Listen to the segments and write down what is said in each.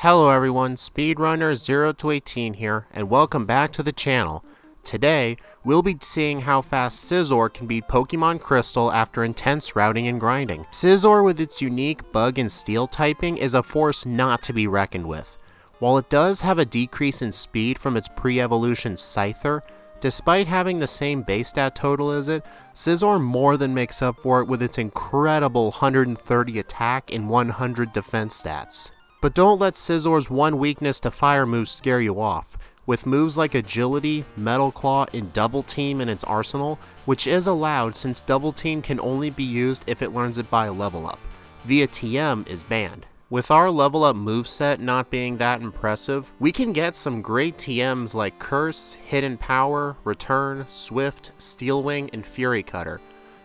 Hello everyone, Speedrunner 0 to 18 here, and welcome back to the channel. Today, we'll be seeing how fast Scizor can beat Pokemon Crystal after intense routing and grinding. Scizor, with its unique bug and steel typing, is a force not to be reckoned with. While it does have a decrease in speed from its pre-evolution Scizor, despite having the same base stat total as it, Scizor more than makes up for it with its incredible 130 attack and 100 defense stats. But don't let Scizor's one weakness to fire moves scare you off. With moves like Agility, Metal Claw, and Double Team in its arsenal, which is allowed since Double Team can only be used if it learns it by a level up. Via TM is banned. With our level up moveset not being that impressive, we can get some great TMs like Curse, Hidden Power, Return, Swift, Steel Wing, and Fury Cutter.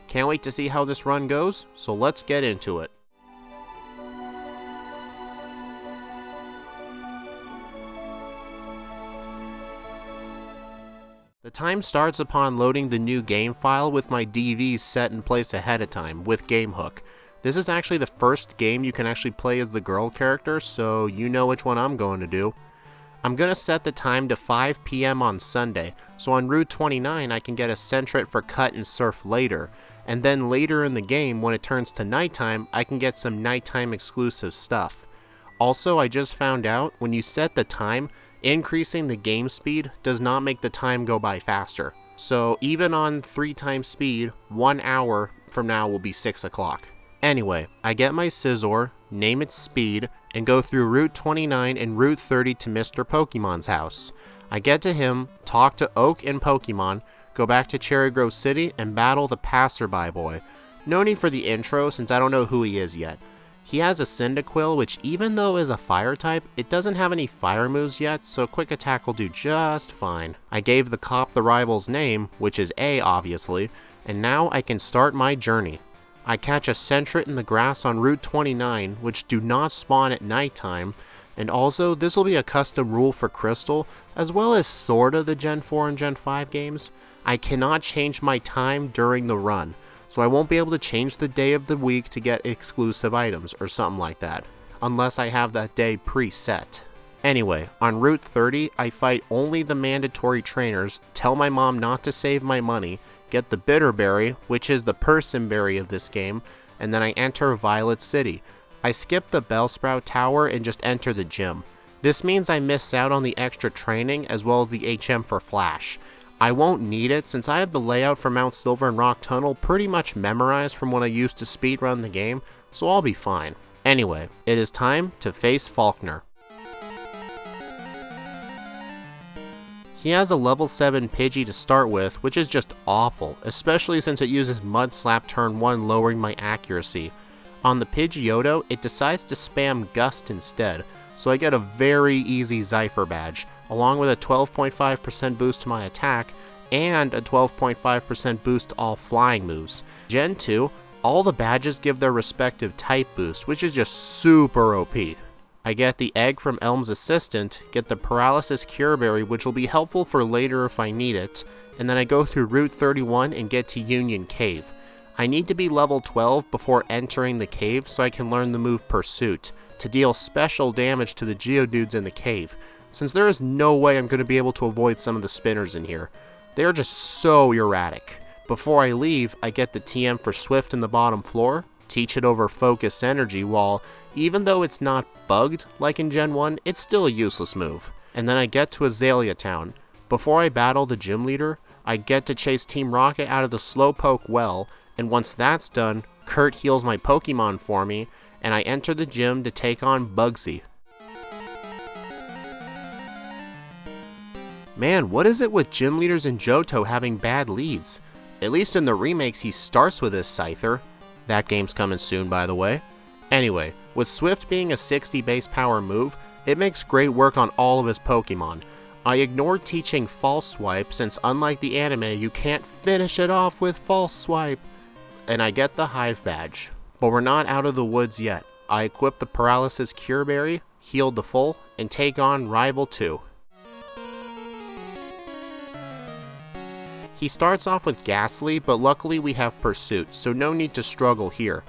Can't wait to see how this run goes, so let's get into it. The time starts upon loading the new game file with my DVs set in place ahead of time with GameHook. This is actually the first game you can actually play as the girl character, so you know which one I'm going to do. I'm going to set the time to 5 PM on Sunday, so on Route 29 I can get a Sentret for Cut and Surf later, and then later in the game when it turns to nighttime I can get some nighttime exclusive stuff. Also, I just found out when you set the time, increasing the game speed does not make the time go by faster. So even on 3 times speed, 1 hour from now will be 6 o'clock. Anyway, I get my Scizor, name it Speed, and go through Route 29 and Route 30 to Mr. Pokemon's house. I get to him, talk to Oak and Pokemon, go back to Cherry Grove City, and battle the Passerby Boy. No need for the intro since I don't know who he is yet. He has a Cyndaquil, which even though is a fire type, it doesn't have any fire moves yet, so quick attack will do just fine. I gave the cop the rival's name, which is A obviously, and now I can start my journey. I catch a Sentret in the grass on Route 29, which do not spawn at nighttime, and also this will be a custom rule for Crystal, as well as sorta the Gen 4 and Gen 5 games. I cannot change my time during the run, so I won't be able to change the day of the week to get exclusive items or something like that, unless I have that day preset. Anyway, on Route 30, I fight only the mandatory trainers, tell my mom not to save my money, get the Bitterberry, which is the person berry of this game, and then I enter Violet City. I skip the Bellsprout Tower and just enter the gym. This means I miss out on the extra training as well as the HM for Flash. I won't need it since I have the layout for Mount Silver and Rock Tunnel pretty much memorized from when I used to speedrun the game, so I'll be fine. Anyway, it is time to face Falkner. He has a level 7 Pidgey to start with, which is just awful, especially since it uses Mud Slap turn 1 lowering my accuracy. On the Pidgeotto, it decides to spam Gust instead, so I get a very easy Zypher badge, along with a 12.5% boost to my attack, and a 12.5% boost to all flying moves. Gen 2, all the badges give their respective type boost, which is just super OP. I get the egg from Elm's assistant, get the Paralysis Cure Berry, which will be helpful for later if I need it, and then I go through Route 31 and get to Union Cave. I need to be level 12 before entering the cave so I can learn the move Pursuit, to deal special damage to the Geodudes in the cave, since there is no way I'm going to be able to avoid some of the spinners in here. They are just so erratic. Before I leave, I get the TM for Swift in the bottom floor, teach it over Focus Energy while, even though it's not bugged like in Gen 1, it's still a useless move. And then I get to Azalea Town. Before I battle the gym leader, I get to chase Team Rocket out of the Slowpoke well, and once that's done, Kurt heals my Pokemon for me, and I enter the gym to take on Bugsy. Man, what is it with gym leaders in Johto having bad leads? At least in the remakes he starts with his Scizor. That game's coming soon, by the way. Anyway, with Swift being a 60 base power move, it makes great work on all of his Pokemon. I ignored teaching False Swipe since unlike the anime you can't finish it off with False Swipe, and I get the Hive badge. But we're not out of the woods yet. I equip the Paralysis Cure Berry, heal to full, and take on Rival 2. He starts off with Ghastly, but luckily we have Pursuit, so no need to struggle here.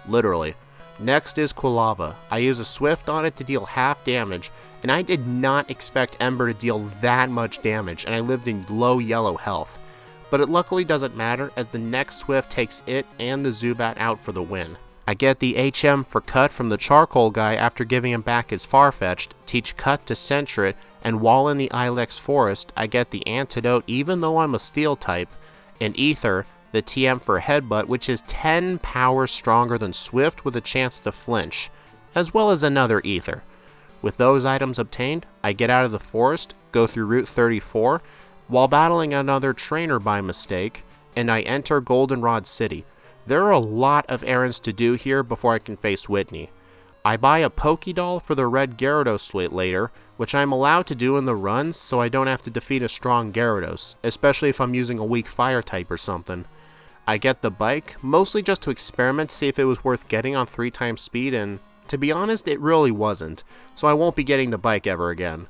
Literally. Next is Quilava. I use a Swift on it to deal half damage, and I did not expect Ember to deal that much damage, and I lived in low yellow health. But it luckily doesn't matter, as the next Swift takes it and the Zubat out for the win. I get the HM for Cut from the Charcoal guy after giving him back his Farfetch'd, teach Cut to Sentret, and while in the Ilex Forest, I get the Antidote even though I'm a Steel type, and Ether, the TM for Headbutt, which is 10 power stronger than Swift with a chance to flinch, as well as another Ether. With those items obtained, I get out of the forest, go through Route 34, while battling another trainer by mistake, and I enter Goldenrod City. There are a lot of errands to do here before I can face Whitney. I buy a Pokédoll for the red Gyarados later, which I'm allowed to do in the runs so I don't have to defeat a strong Gyarados, especially if I'm using a weak fire type or something. I get the bike, mostly just to experiment to see if it was worth getting on 3 times speed, and to be honest, it really wasn't, so I won't be getting the bike ever again.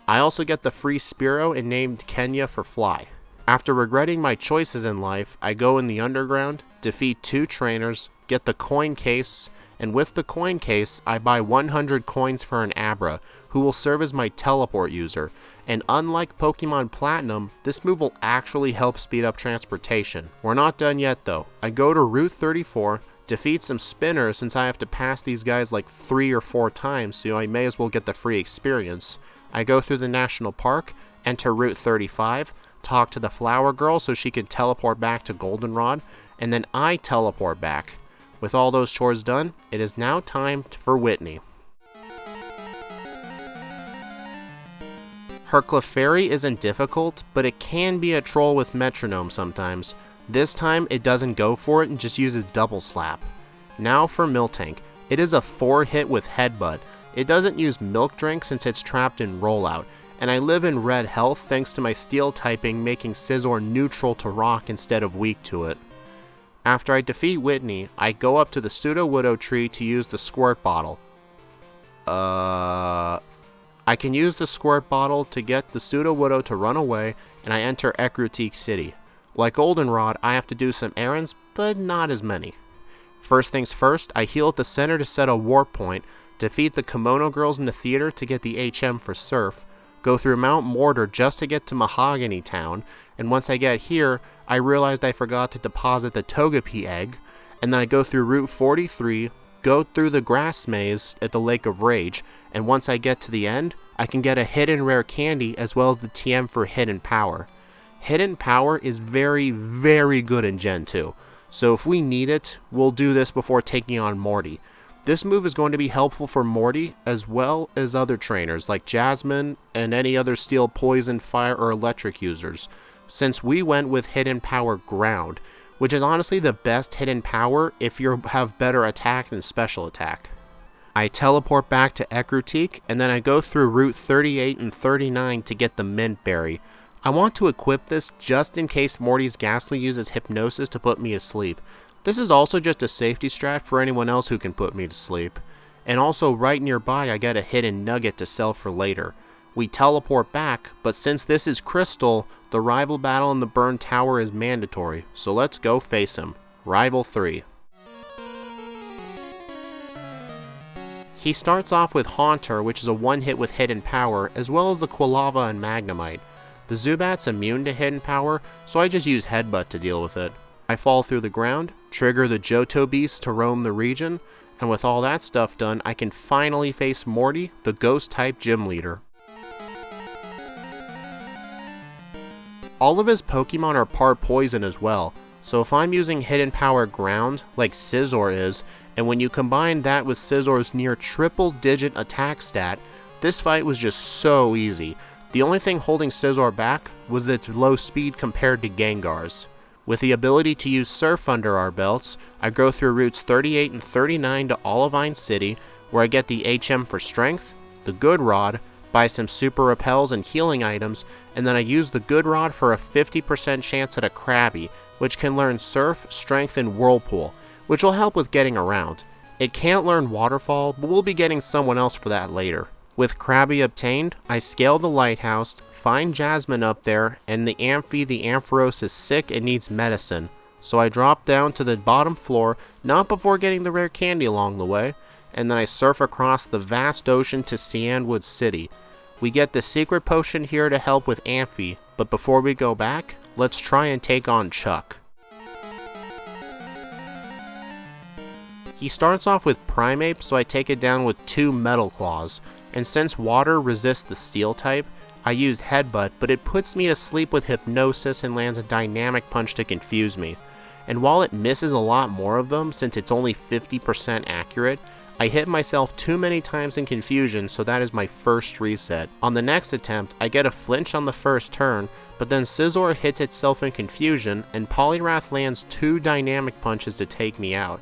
I also get the free Spearow and named Kenya for Fly. After regretting my choices in life, I go in the underground, defeat 2 trainers, get the coin case, and with the coin case, I buy 100 coins for an Abra, who will serve as my teleport user, and unlike Pokemon Platinum, this move will actually help speed up transportation. We're not done yet though. I go to Route 34, defeat some spinners since I have to pass these guys like 3 or 4 times, so I may as well get the free experience. I go through the national park, enter Route 35, talk to the flower girl so she can teleport back to Goldenrod, and then I teleport back. With all those chores done, it is now time for Whitney. Her Clefairy isn't difficult, but it can be a troll with Metronome sometimes. This time it doesn't go for it and just uses Double Slap. Now for Miltank. It is a 4-hit with Headbutt. It doesn't use Milk Drink since it's trapped in Rollout, and I live in red health thanks to my Steel typing making Scizor neutral to Rock instead of weak to it. After I defeat Whitney, I go up to the Pseudo-Widow tree to use the Squirt Bottle. I can use the Squirt Bottle to get the Pseudo-Widow to run away, and I enter Ecruteak City. Like Goldenrod, I have to do some errands, but not as many. First things first, I heal at the center to set a warp point, defeat the Kimono girls in the theater to get the HM for Surf, go through Mount Mortar just to get to Mahogany Town, and once I get here, I realized I forgot to deposit the Togepi egg, and then I go through Route 43, go through the grass maze at the Lake of Rage, and once I get to the end, I can get a hidden rare candy as well as the TM for Hidden Power. Hidden Power is very, very good in Gen 2, so if we need it, we'll do this before taking on Morty. This move is going to be helpful for Morty as well as other trainers like Jasmine and any other Steel, Poison, Fire, or Electric users, since we went with Hidden Power Ground, which is honestly the best Hidden Power if you have better attack than special attack. I teleport back to Ecruteak, and then I go through Route 38 and 39 to get the Mint Berry. I want to equip this just in case Morty's Ghastly uses Hypnosis to put me asleep. This is also just a safety strat for anyone else who can put me to sleep. And also right nearby I get a hidden nugget to sell for later. We teleport back, but since this is Crystal, the rival battle in the Burn Tower is mandatory, so let's go face him. Rival 3. He starts off with Haunter, which is a 1-hit with Hidden Power, as well as the Quilava and Magnemite. The Zubat's immune to Hidden Power, so I just use Headbutt to deal with it. I fall through the ground, trigger the Johto Beast to roam the region, and with all that stuff done, I can finally face Morty, the Ghost-type gym leader. All of his Pokemon are part poison as well, so if I'm using Hidden Power Ground, like Scizor is, and when you combine that with Scizor's near triple-digit attack stat, this fight was just so easy. The only thing holding Scizor back was its low speed compared to Gengar's. With the ability to use Surf under our belts, I go through routes 38 and 39 to Olivine City, where I get the HM for Strength, the Good Rod, buy some Super Repels and healing items, and then I use the Good Rod for a 50% chance at a Krabby, which can learn Surf, Strength, and Whirlpool, which will help with getting around. It can't learn Waterfall, but we'll be getting someone else for that later. With Krabby obtained, I scale the lighthouse, find Jasmine up there, and the Ampharos is sick and needs medicine. So I drop down to the bottom floor, not before getting the rare candy along the way, and then I surf across the vast ocean to Cianwood City. We get the secret potion here to help with Amphi, but before we go back, let's try and take on Chuck. He starts off with Primeape, so I take it down with 2 Metal Claws, and since water resists the Steel type, I use Headbutt, but it puts me to sleep with Hypnosis and lands a Dynamic Punch to confuse me. And while it misses a lot more of them, since it's only 50% accurate, I hit myself too many times in confusion, so that is my first reset. On the next attempt, I get a flinch on the first turn, but then Scizor hits itself in confusion, and Poliwrath lands 2 Dynamic Punches to take me out.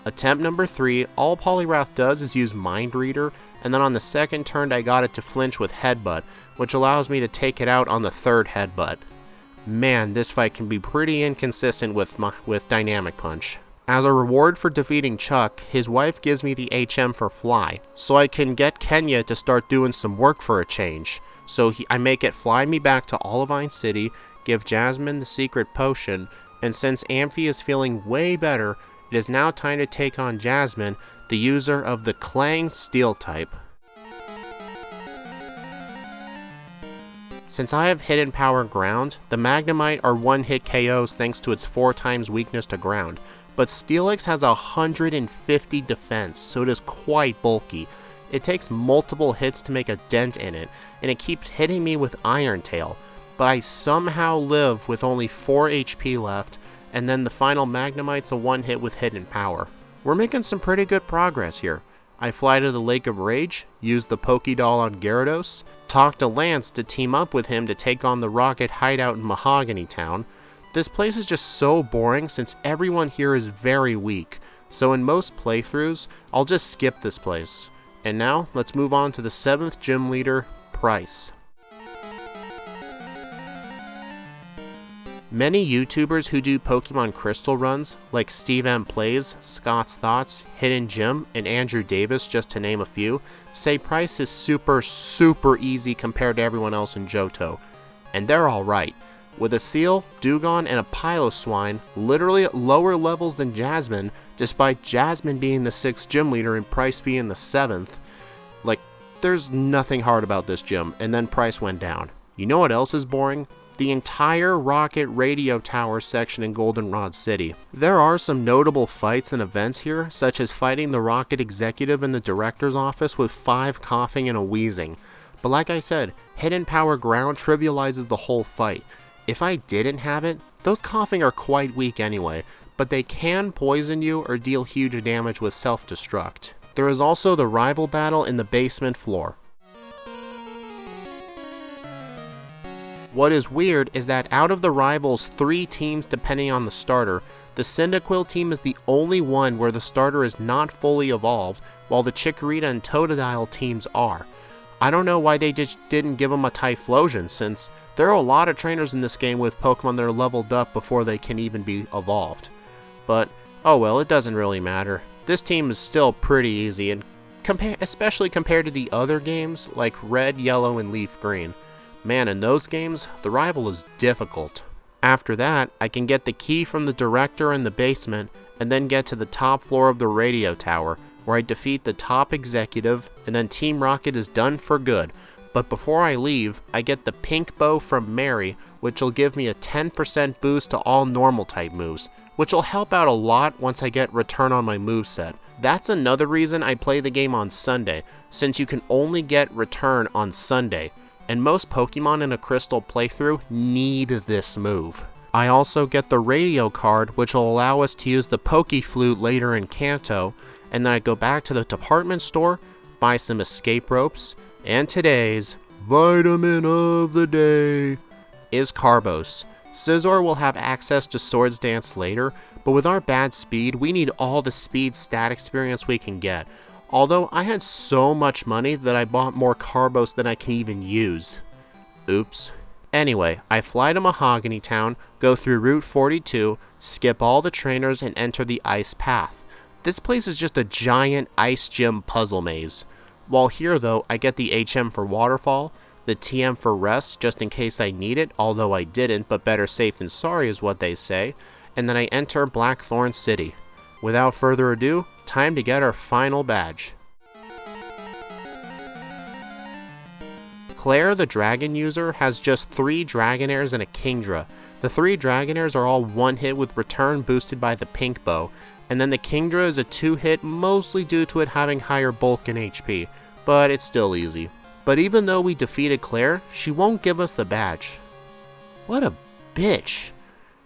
Attempt number 3, all Poliwrath does is use Mind Reader, and then on the second turn I got it to flinch with Headbutt, which allows me to take it out on the third Headbutt. Man, this fight can be pretty inconsistent with Dynamic Punch. As a reward for defeating Chuck, his wife gives me the HM for Fly, so I can get Kenya to start doing some work for a change. So I make it fly me back to Olivine City, give Jasmine the secret potion, and since Amphi is feeling way better, it is now time to take on Jasmine, the user of the Clang Steel type. Since I have Hidden Power Ground, the Magnemite are one-hit KOs thanks to its 4 times weakness to ground, but Steelix has 150 defense, so it is quite bulky. It takes multiple hits to make a dent in it, and it keeps hitting me with Iron Tail, but I somehow live with only 4 HP left, and then the final Magnemite's a one-hit with Hidden Power. We're making some pretty good progress here. I fly to the Lake of Rage, use the Pokédoll on Gyarados, talk to Lance to team up with him to take on the Rocket hideout in Mahogany Town. This place is just so boring since everyone here is very weak, so in most playthroughs, I'll just skip this place. And now, let's move on to the 7th gym leader, Price. Many YouTubers who do Pokemon Crystal runs, like Steve M Plays, Scott's Thoughts, Hidden Gym, and Andrew Davis, just to name a few, say Price is super easy compared to everyone else in Johto. And they're alright. With a Seal, Dewgong, and a Piloswine, literally at lower levels than Jasmine, despite Jasmine being the 6th gym leader and Price being the 7th. Like, there's nothing hard about this gym, and then Price went down. You know what else is boring? The entire Rocket Radio Tower section in Goldenrod City. There are some notable fights and events here, such as fighting the Rocket executive in the director's office with 5 coughing and a wheezing. But like I said, Hidden Power Ground trivializes the whole fight. If I didn't have it, those coughing are quite weak anyway, but they can poison you or deal huge damage with self-destruct. There is also the rival battle in the basement floor. What is weird is that out of the rivals' 3 teams depending on the starter, the Cyndaquil team is the only one where the starter is not fully evolved, while the Chikorita and Totodile teams are. I don't know why they just didn't give them a Typhlosion, since there are a lot of trainers in this game with Pokemon that are leveled up before they can even be evolved. But, oh well, it doesn't really matter. This team is still pretty easy, and especially compared to the other games like Red, Yellow, and Leaf Green. Man, in those games, the rival is difficult. After that, I can get the key from the director in the basement, and then get to the top floor of the radio tower, where I defeat the top executive, and then Team Rocket is done for good. But before I leave, I get the pink bow from Mary, which will give me a 10% boost to all normal type moves, which will help out a lot once I get return on my moveset. That's another reason I play the game on Sunday, since you can only get return on Sunday, and most Pokemon in a Crystal playthrough need this move. I also get the radio card, which will allow us to use the Pokeflute later in Kanto, and then I go back to the department store, buy some escape ropes, and today's Vitamin of the Day is Carbos. Scizor will have access to Swords Dance later, but with our bad speed, we need all the speed stat experience we can get. Although I had so much money that I bought more Carbos than I can even use. Oops. Anyway, I fly to Mahogany Town, go through Route 42, skip all the trainers, and enter the Ice Path. This place is just a giant ice gym puzzle maze. While here though, I get the HM for Waterfall, the TM for Rest just in case I need it, although I didn't, but better safe than sorry is what they say, and then I enter Blackthorn City. Without further ado, time to get our final badge. Claire, the dragon user, has just 3 Dragonairs and a Kingdra. The 3 Dragonairs are all 1-hit with return boosted by the pink bow, and then the Kingdra is a 2-hit mostly due to it having higher bulk and HP, but it's still easy. But even though we defeated Claire, she won't give us the badge. What a bitch.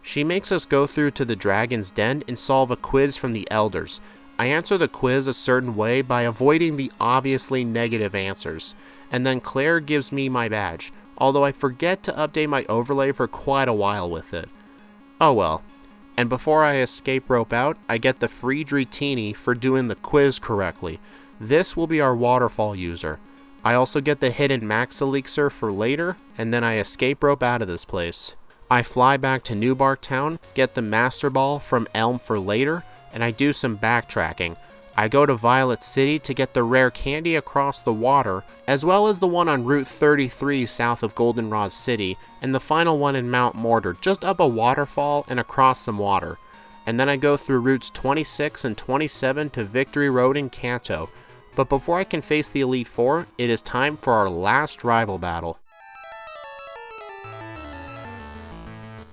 She makes us go through to the Dragon's Den and solve a quiz from the Elders. I answer the quiz a certain way by avoiding the obviously negative answers, and then Claire gives me my badge, although I forget to update my overlay for quite a while with it. Oh well. And before I escape rope out, I get the free Dratini for doing the quiz correctly. This will be our waterfall user. I also get the hidden Max Elixir for later, and then I escape rope out of this place. I fly back to Newbark Town, get the Master Ball from Elm for later, and I do some backtracking. I go to Violet City to get the rare candy across the water, as well as the one on Route 33 south of Goldenrod City, and the final one in Mount Mortar, just up a waterfall and across some water. And then I go through routes 26 and 27 to Victory Road in Kanto. But before I can face the Elite Four, it is time for our last rival battle.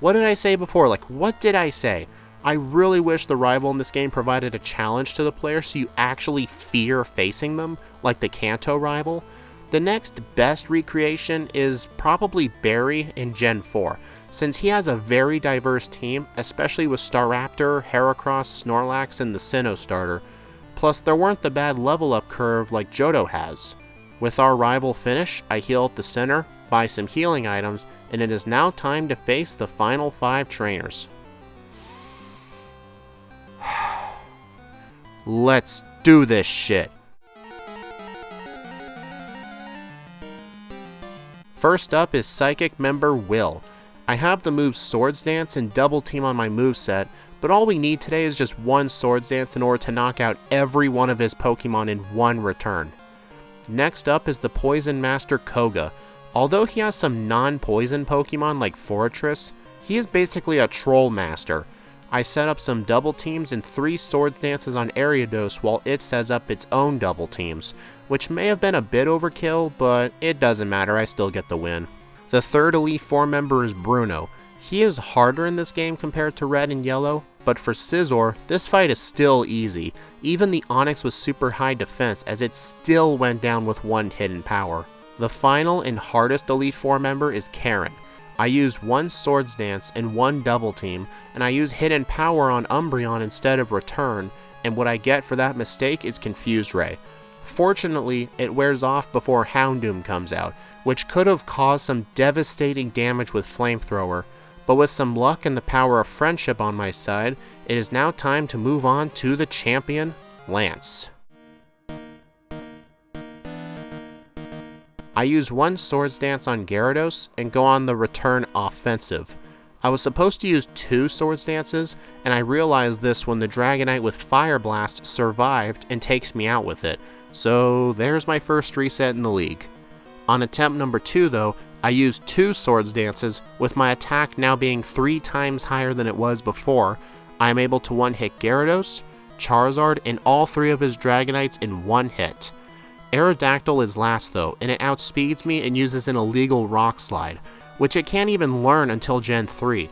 What did I say before? What did I say? I really wish the rival in this game provided a challenge to the player so you actually fear facing them, like the Kanto rival. The next best recreation is probably Barry in Gen 4, since he has a very diverse team, especially with Staraptor, Heracross, Snorlax, and the Sinnoh starter. Plus, there weren't the bad level up curve like Johto has. With our rival finish, I heal at the center, buy some healing items, and it is now time to face the final 5 trainers. Let's do this shit. First up is Psychic member Will. I have the moves Swords Dance and Double Team on my moveset, but all we need today is just one Swords Dance in order to knock out every one of his Pokemon in one return. Next up is the Poison Master Koga. Although he has some non-poison Pokemon like Forretress, he is basically a Troll Master. I set up some double teams and 3 Swords Dances on Gyarados while it sets up its own double teams, which may have been a bit overkill, but it doesn't matter, I still get the win. The third Elite Four member is Bruno. He is harder in this game compared to Red and Yellow, but for Scizor, this fight is still easy. Even the Onyx with super high defense, as it still went down with 1 hidden power. The final and hardest Elite Four member is Karen. I use 1 Swords Dance and 1 Double Team, and I use Hidden Power on Umbreon instead of Return, and what I get for that mistake is Confuse Ray. Fortunately, it wears off before Houndoom comes out, which could have caused some devastating damage with Flamethrower, but with some luck and the power of friendship on my side, it is now time to move on to the champion, Lance. I use 1 Swords Dance on Gyarados and go on the return offensive. I was supposed to use 2 Swords Dances, and I realized this when the Dragonite with Fire Blast survived and takes me out with it, so there's my first reset in the league. On attempt number 2 though, I used 2 Swords Dances, with my attack now being 3 times higher than it was before. I am able to one-hit Gyarados, Charizard, and all 3 of his Dragonites in 1 hit. Aerodactyl is last though, and it outspeeds me and uses an illegal Rock Slide, which it can't even learn until Gen 3.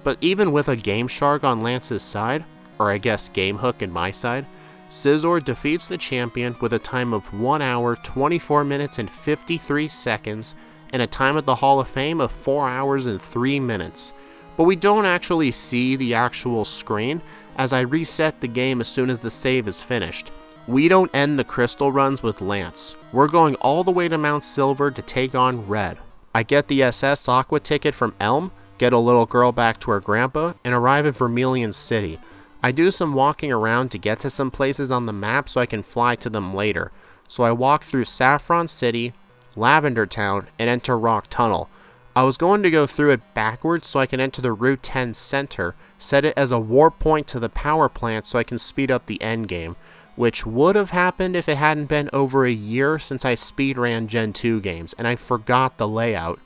But even with a Game Shark on Lance's side, or I guess Game Hook in my side, Scizor defeats the champion with a time of 1 hour, 24 minutes, and 53 seconds, and a time at the Hall of Fame of 4 hours and 3 minutes. But we don't actually see the actual screen, as I reset the game as soon as the save is finished. We don't end the crystal runs with Lance. We're going all the way to Mount Silver to take on Red. I get the SS Aqua ticket from Elm, get a little girl back to her grandpa, and arrive at Vermilion City. I do some walking around to get to some places on the map so I can fly to them later. So I walk through Saffron City, Lavender Town, and enter Rock Tunnel. I was going to go through it backwards so I can enter the Route 10 center, set it as a warp point to the power plant so I can speed up the end game, which would have happened if it hadn't been over a year since I speedran Gen 2 games, and I forgot the layout.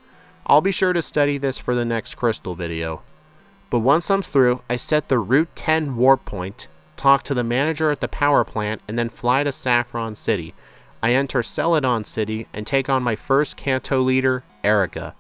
I'll be sure to study this for the next Crystal video. But once I'm through, I set the Route 10 warp point talk to the manager at the power plant, and then fly to Saffron City. I enter Celadon City and take on my first Kanto leader, Erica.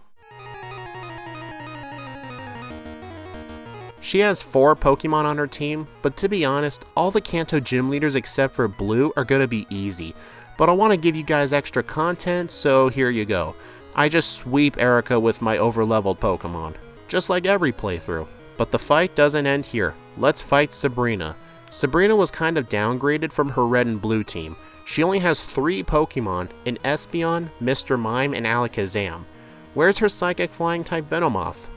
She has 4 Pokemon on her team, but to be honest, all the Kanto gym leaders except for Blue are going to be easy. But I want to give you guys extra content, so here you go. I just sweep Erica with my overleveled Pokemon, just like every playthrough. But the fight doesn't end here. Let's fight Sabrina. Sabrina was kind of downgraded from her red and blue team. She only has 3 Pokemon in Espeon, Mr. Mime, and Alakazam. Where's her Psychic Flying type Venomoth?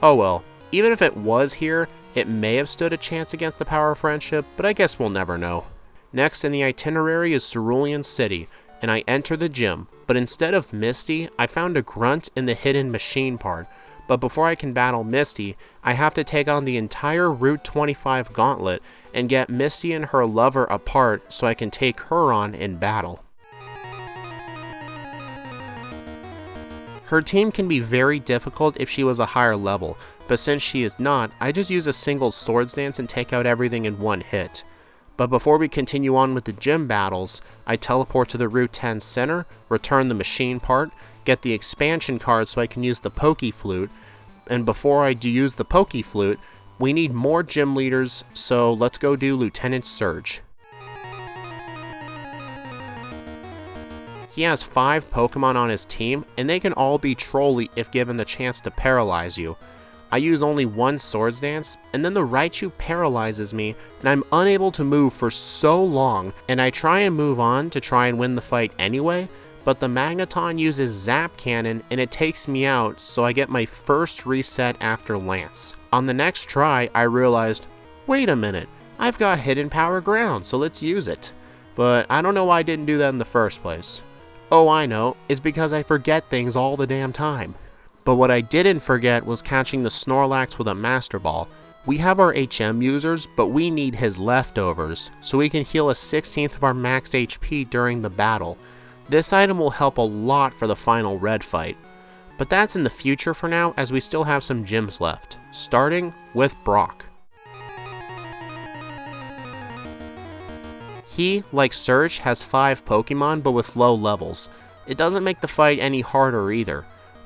Oh well, even if it was here, it may have stood a chance against the power of friendship, but I guess we'll never know. Next in the itinerary is Cerulean City, and I enter the gym, but instead of Misty, I found a grunt in the hidden machine part. But before I can battle Misty, I have to take on the entire Route 25 gauntlet and get Misty and her lover apart so I can take her on in battle. Her team can be very difficult if she was a higher level, but since she is not, I just use a single Swords Dance and take out everything in one hit. But before we continue on with the gym battles, I teleport to the Route 10 center, return the machine part, get the expansion card so I can use the Poke Flute, and before I do use the Poke Flute, we need more gym leaders, so let's go do Lieutenant Surge. He has 5 Pokemon on his team, and they can all be trolly if given the chance to paralyze you. I use only 1 Swords Dance, and then the Raichu paralyzes me, and I'm unable to move for so long, and I try and move on to try and win the fight anyway, but the Magneton uses Zap Cannon and it takes me out, so I get my first reset after Lance. On the next try, I realized, wait a minute, I've got Hidden Power Ground, so let's use it. But I don't know why I didn't do that in the first place. Oh, I know, it's because I forget things all the damn time. But what I didn't forget was catching the Snorlax with a Master Ball. We have our HM users, but we need his leftovers, so we can heal a 16th of our max HP during the battle. This item will help a lot for the final red fight. But that's in the future for now, as we still have some gyms left, starting with Brock. He, like Surge, has 5 Pokemon but with low levels. It doesn't make the fight any harder either.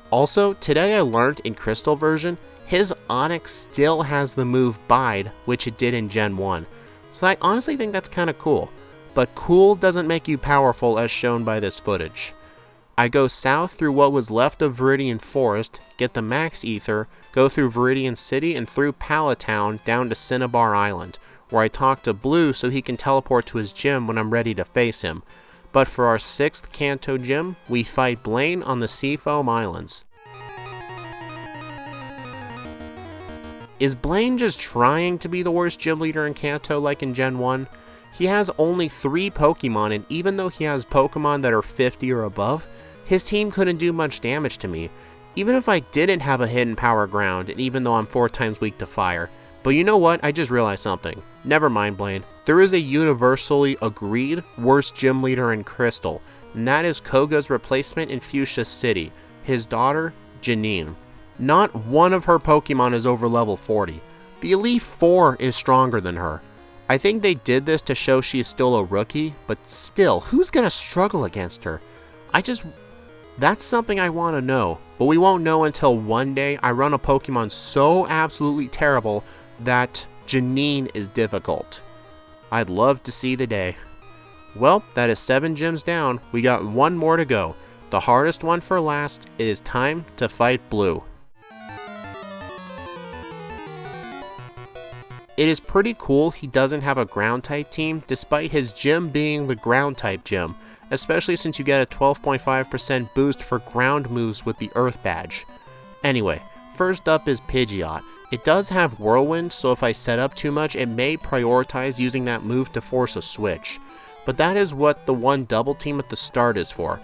Also, today I learned in Crystal version, his Onyx still has the move Bide, which it did in Gen 1. So I honestly think that's kinda cool. But cool doesn't make you powerful as shown by this footage. I go south through what was left of Viridian Forest, get the Max Ether, go through Viridian City and through Palatown down to Cinnabar Island, where I talk to Blue so he can teleport to his gym when I'm ready to face him. But for our 6th Kanto gym, we fight Blaine on the Seafoam Islands. Is Blaine just trying to be the worst gym leader in Kanto like in Gen 1? He has only 3 Pokemon, and even though he has Pokemon that are 50 or above, his team couldn't do much damage to me, even if I didn't have a Hidden Power Ground, and even though I'm 4 times weak to fire. But you know what, I just realized something. Never mind, Blaine. There is a universally agreed worst gym leader in Crystal, and that is Koga's replacement in Fuchsia City, his daughter, Janine. Not one of her Pokemon is over level 40. The Elite Four is stronger than her. I think they did this to show she is still a rookie, but still, who's gonna struggle against her? That's something I want to know, but we won't know until one day I run a Pokemon so absolutely terrible that Janine is difficult. I'd love to see the day. Well, that is 7 gyms down. We got 1 more to go. The hardest one for last. It is time to fight Blue. It is pretty cool he doesn't have a ground type team despite his gym being the ground type gym, especially since you get a 12.5% boost for ground moves with the Earth badge. Anyway, first up is Pidgeot. It does have Whirlwind, so if I set up too much, it may prioritize using that move to force a switch. But that is what the one double team at the start is for.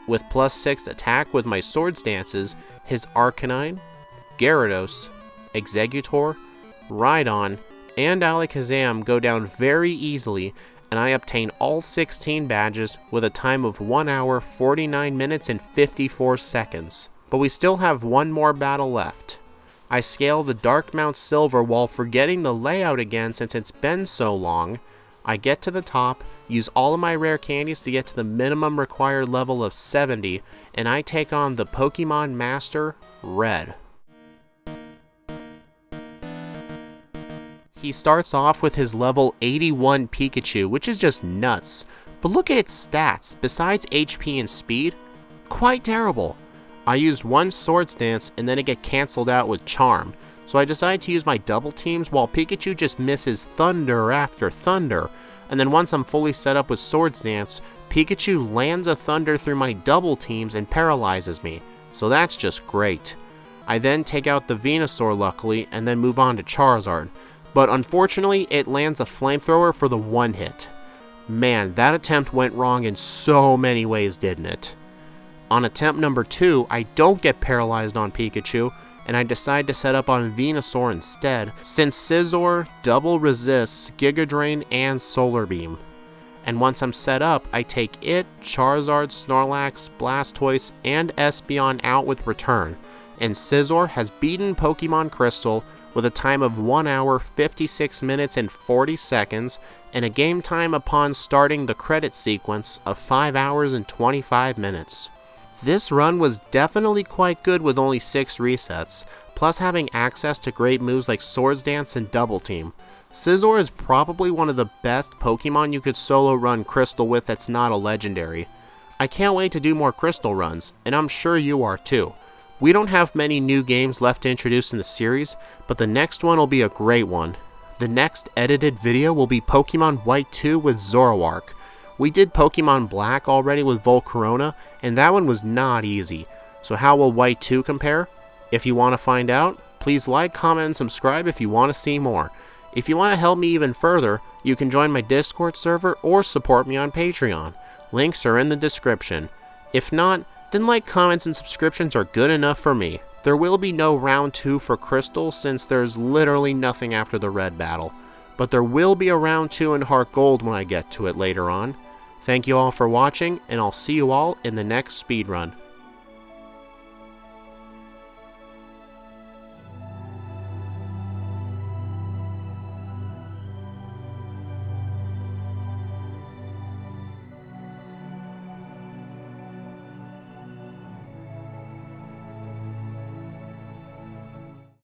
With +6 attack with my Swords Dances, his Arcanine, Gyarados, Exeggutor, Rhydon, and Alakazam go down very easily, and I obtain all 16 badges with a time of 1 hour, 49 minutes, and 54 seconds. But we still have one more battle left. I scale the Dark Mount Silver while forgetting the layout again since it's been so long. I get to the top, use all of my rare candies to get to the minimum required level of 70, and I take on the Pokemon Master, Red. He starts off with his level 81 Pikachu, which is just nuts. But look at its stats, besides HP and speed, quite terrible. I used one Swords Dance and then it get cancelled out with Charm, so I decide to use my double teams while Pikachu just misses Thunder after Thunder, and then once I'm fully set up with Swords Dance, Pikachu lands a Thunder through my double teams and paralyzes me, so that's just great. I then take out the Venusaur luckily and then move on to Charizard, but unfortunately it lands a Flamethrower for the one hit. Man, that attempt went wrong in so many ways, didn't it? On attempt number 2, I don't get paralyzed on Pikachu, and I decide to set up on Venusaur instead, since Scizor double resists Giga Drain and Solar Beam. And once I'm set up, I take it, Charizard, Snorlax, Blastoise, and Espeon out with Return, and Scizor has beaten Pokemon Crystal with a time of 1 hour, 56 minutes, and 40 seconds, and a game time upon starting the credit sequence of 5 hours and 25 minutes. This run was definitely quite good with only 6 resets, plus having access to great moves like Swords Dance and Double Team. Scizor is probably one of the best Pokemon you could solo run Crystal with that's not a legendary. I can't wait to do more Crystal runs, and I'm sure you are too. We don't have many new games left to introduce in the series, but the next one will be a great one. The next edited video will be Pokemon White 2 with Zoroark. We did Pokemon Black already with Volcarona, and that one was not easy. So how will White 2 compare? If you want to find out, please like, comment, and subscribe if you want to see more. If you want to help me even further, you can join my Discord server or support me on Patreon. Links are in the description. If not, then like, comments, and subscriptions are good enough for me. There will be no round 2 for Crystal since there's literally nothing after the Red battle. But there will be a round 2 in Heart Gold when I get to it later on. Thank you all for watching, and I'll see you all in the next speedrun.